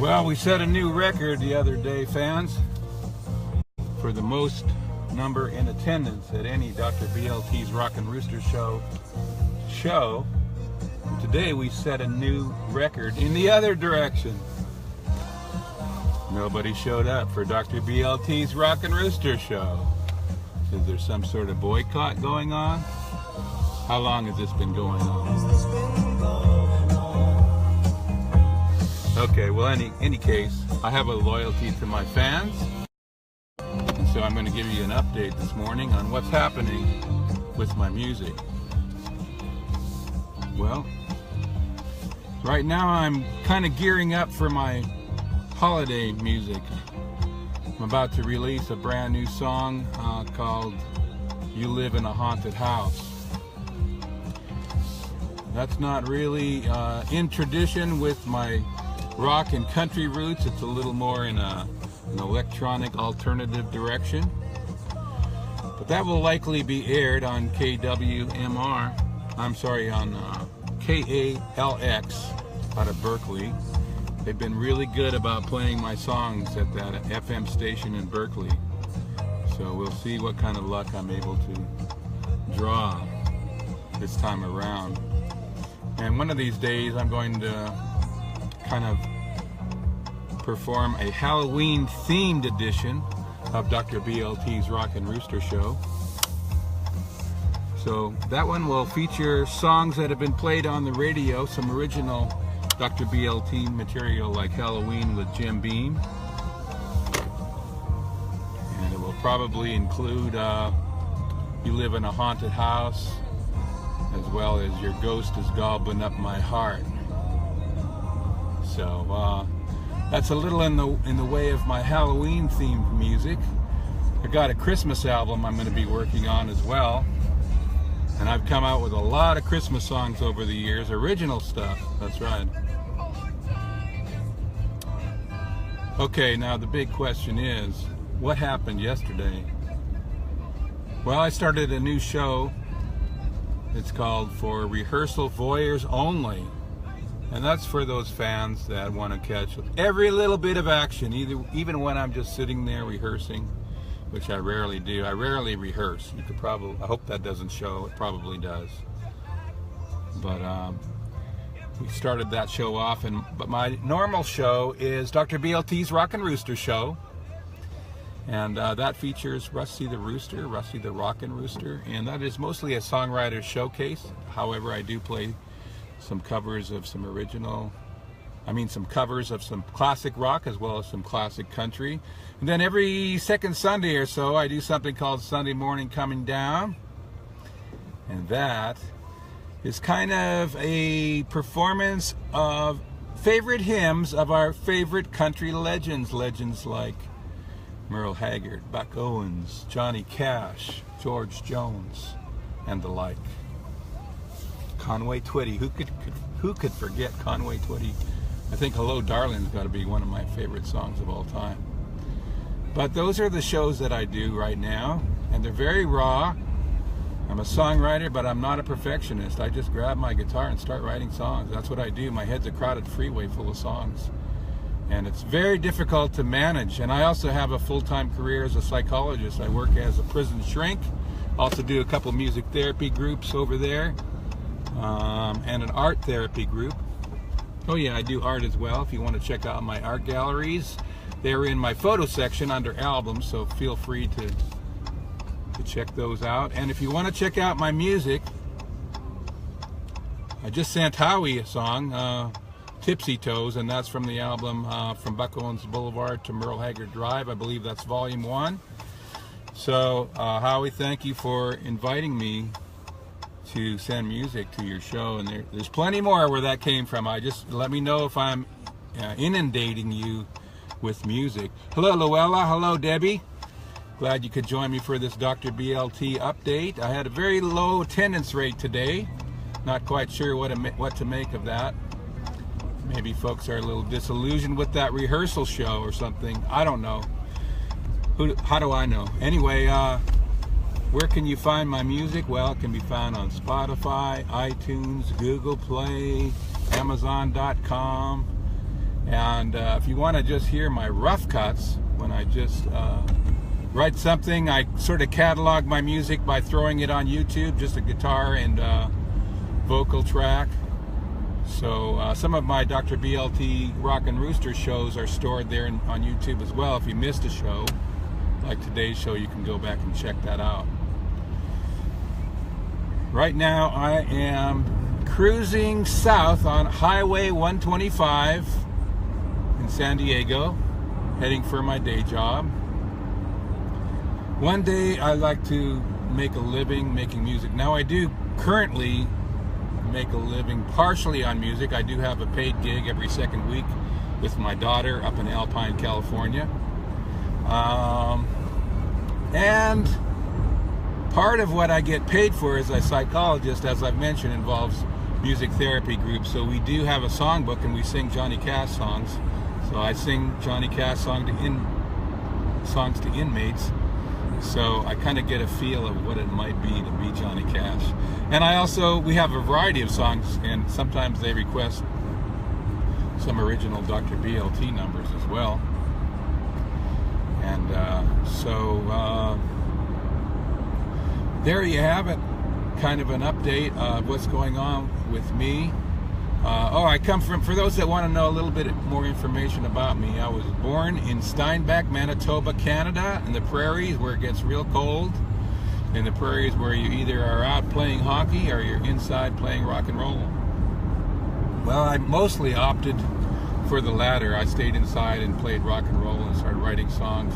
Well, we set a new record the other day, fans, for the most number in attendance at any Dr. BLT's Rockin' Rooster show. And today we set a new record in the other direction. Nobody showed up for Dr. BLT's Rockin' Rooster show. Is there some sort of boycott going on? How long has this been going on? Okay, well, any case, I have a loyalty to my fans, and so I'm going to give you an update this morning on what's happening with my music. Well, right now I'm kind of gearing up for my holiday music. I'm about to release a brand new song called You Live in a Haunted House. That's not really in tradition with my rock and country roots. It's a little more in an electronic alternative direction. But that will likely be aired on KWMR. I'm sorry, on KALX out of Berkeley. They've been really good about playing my songs at that FM station in Berkeley. So we'll see what kind of luck I'm able to draw this time around. And one of these days I'm going to kind of perform a Halloween themed edition of Dr. BLT's Rockin' Rooster show. So that one will feature songs that have been played on the radio, some original Dr. BLT material like Halloween with Jim Beam. And it will probably include You Live in a Haunted House, as well as Your Ghost is Gobbling Up My Heart. So that's a little in the way of my Halloween themed music. I got a Christmas album I'm going to be working on as well. And I've come out with a lot of Christmas songs over the years, original stuff, that's right. Okay, now the big question is, what happened yesterday? Well, I started a new show. It's called For Rehearsal Voyeurs Only. And that's for those fans that want to catch every little bit of action, even when I'm just sitting there rehearsing, which I rarely do. I rarely rehearse. You could probably, I hope that doesn't show. It probably does. But we started that show off, but my normal show is Dr. BLT's Rockin' Rooster show. And that features Rusty the Rooster, Rusty the Rockin' Rooster, and that is mostly a songwriter showcase. However, I do play some covers of some some covers of some classic rock as well as some classic country. And then every second Sunday or so, I do something called Sunday Morning Coming Down. And that is kind of a performance of favorite hymns of our favorite country legends. Legends like Merle Haggard, Buck Owens, Johnny Cash, George Jones, and the like. Conway Twitty, who could forget Conway Twitty? I think Hello Darling's got to be one of my favorite songs of all time. But those are the shows that I do right now, and they're very raw. I'm a songwriter, but I'm not a perfectionist. I just grab my guitar and start writing songs. That's what I do. My head's a crowded freeway full of songs. And it's very difficult to manage. And I also have a full-time career as a psychologist. I work as a prison shrink. Also do a couple music therapy groups over there. And an art therapy group. Oh yeah, I do art as well. If you want to check out my art galleries, they're in my photo section under albums, so feel free to check those out. And if you want to check out my music, I just sent Howie a song, Tipsy Toes, and that's from the album From Buck Owens Boulevard to Merle Haggard Drive. I believe that's volume 1. So Howie, thank you for inviting me to send music to your show, and there's plenty more where that came from. Just let me know if I'm inundating you with music. Hello Luella, hello Debbie. Glad you could join me for this Dr. BLT update. I had a very low attendance rate today. Not quite sure what to make of that. Maybe folks are a little disillusioned with that rehearsal show or something. I don't know. How do I know? Anyway, where can you find my music? Well, it can be found on Spotify, iTunes, Google Play, Amazon.com, And if you want to just hear my rough cuts, when I just write something, I sort of catalog my music by throwing it on YouTube, just a guitar and vocal track. So some of my Dr. BLT Rock and Rooster shows are stored there on YouTube as well. If you missed a show, like today's show, you can go back and check that out. Right now I am cruising south on Highway 125 in San Diego, heading for my day job. One day I like to make a living making music. Now I do currently make a living partially on music. I do have a paid gig every second week with my daughter up in Alpine, California. And part of what I get paid for as a psychologist, as I've mentioned, involves music therapy groups. So we do have a songbook and we sing Johnny Cash songs. So I sing Johnny Cash songs to inmates. So I kind of get a feel of what it might be to be Johnny Cash. And we have a variety of songs, and sometimes they request some original Dr. BLT numbers as well. And there you have it, kind of an update of what's going on with me. I come from, for those that want to know a little bit more information about me, I was born in Steinbach, Manitoba, Canada, in the prairies where it gets real cold, in the prairies where you either are out playing hockey or you're inside playing rock and roll. Well, I mostly opted for the latter. I stayed inside and played rock and roll and started writing songs.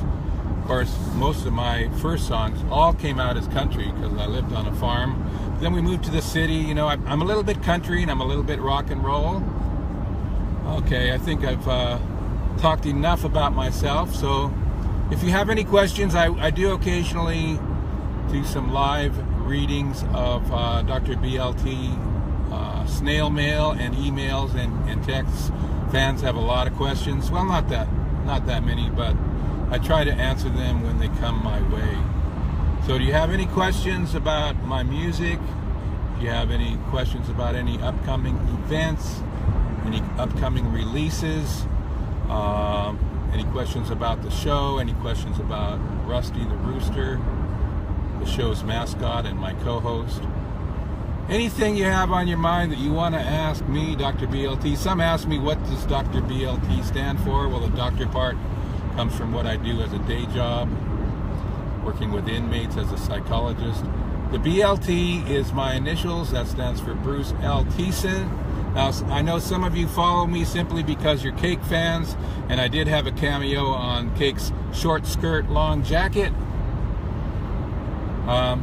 Of course, most of my first songs all came out as country because I lived on a farm. Then we moved to the city. You know, I'm a little bit country and I'm a little bit rock and roll. Okay, I think I've talked enough about myself. So if you have any questions, I do occasionally do some live readings of Dr. BLT snail mail and emails and texts. Fans have a lot of questions. Well, not that many, but I try to answer them when they come my way. So do you have any questions about my music? Do you have any questions about any upcoming events, any upcoming releases, any questions about the show, any questions about Rusty the Rooster, the show's mascot and my co-host? Anything you have on your mind that you want to ask me, Dr. BLT. Some ask me, what does Dr. BLT stand for? Well, the doctor part comes from what I do as a day job, working with inmates as a psychologist. The BLT is my initials. That stands for Bruce L. Thiessen. Now, I know some of you follow me simply because you're Cake fans, and I did have a cameo on Cake's short skirt, long jacket.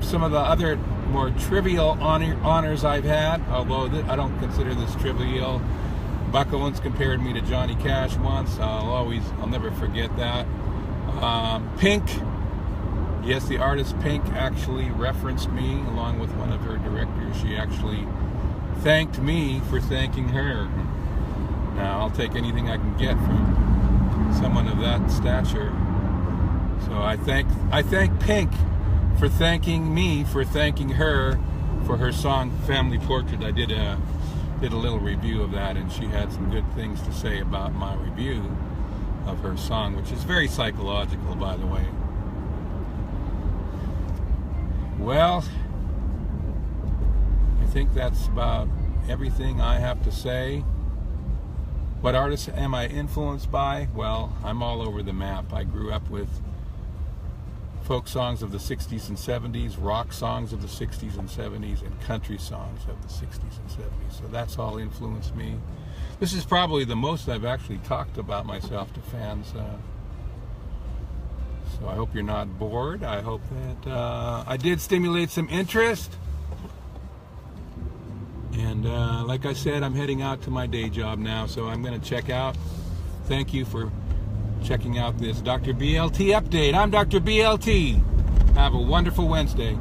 Some of the other more trivial honors I've had, although I don't consider this trivial. Buck Owens compared me to Johnny Cash once. I'll never forget that. Pink, yes, the artist Pink actually referenced me along with one of her directors. She actually thanked me for thanking her. Now, I'll take anything I can get from someone of that stature. So I thank Pink for thanking me for thanking her for her song Family Portrait. I did a little review of that, and she had some good things to say about my review of her song, which is very psychological, by the way. Well, I think that's about everything I have to say. What artists am I influenced by? Well, I'm all over the map. I grew up with folk songs of the 60s and 70s, rock songs of the 60s and 70s, and country songs of the 60s and 70s. So that's all influenced me. This is probably the most I've actually talked about myself to fans. So I hope you're not bored. I hope that I did stimulate some interest. And like I said, I'm heading out to my day job now, so I'm going to check out. Thank you for checking out this Dr. BLT update. I'm Dr. BLT. Have a wonderful Wednesday.